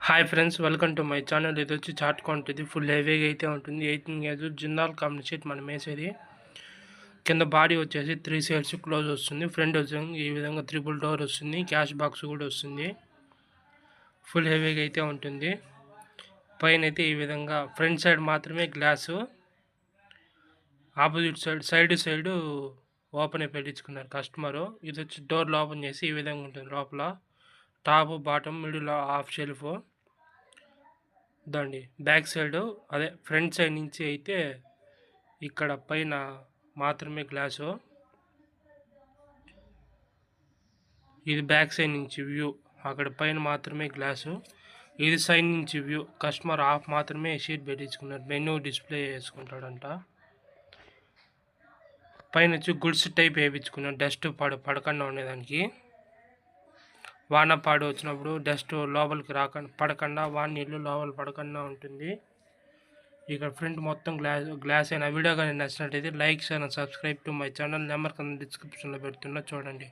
Hi friends, welcome to my channel. ఇది వచ్చి chart count. ఇది ఫుల్ హెవీగా అయితే ఉంటుంది. 18 గేజ్ జిందాల్ కంపెనీ షీట్ మనం వేసేది. కింద బాడీ వచ్చేసి 3 సైడ్స్ క్లోజ్ వస్తుంది. ఫ్రంట్ వచ్చి ఈ విధంగా ట్రిపుల్ డోర్ వస్తుంది. క్యాష్ బాక్స్ కూడా వస్తుంది. ఫుల్ హెవీగా అయితే ఉంటుంది. పైన అయితే ఈ విధంగా ఫ్రంట్ సైడ్ మాత్రమే గ్లాసు, ఆపోజిట్ సైడ్ ఓపెన్ పెట్టించుకున్నారు కస్టమరు. ఇది వచ్చి డోర్లు ఓపెన్ చేసి ఈ విధంగా ఉంటుంది. లోపల top bottom middle half shelf దండి. బ్యాక్ సైడ్ అదే ఫ్రంట్ సైడ్ నుంచి అయితే ఇక్కడ పైన మాత్రమే గ్లాసు. ఇది బ్యాక్ సైడ్ నుంచి వ్యూ, అక్కడ పైన మాత్రమే గ్లాసు. ఇది సైడ్ నుంచి వ్యూ. కస్టమర్ హాఫ్ మాత్రమే షీట్ పెట్టించుకున్నారు. మెనూ డిస్ప్లే చేసుకుంటాడంట. పైన వచ్చి గుడ్స్ టైప్ వేయించుకున్నాడు. డస్ట్ పడకుండా ఉండేదానికి. వానపాడు వచ్చినప్పుడు డస్ట్ లోపలికి పడకుండా, వాన నీళ్ళు లోపల పడకుండా ఉంటుంది. ఇక్కడ ఫ్రంట్ మొత్తం గ్లాస్ అయిన వీడియో కానీ నచ్చినట్టయితే like, share and subscribe to my channel. Number కింద డిస్క్రిప్షన్లో పెడుతున్నా, చూడండి.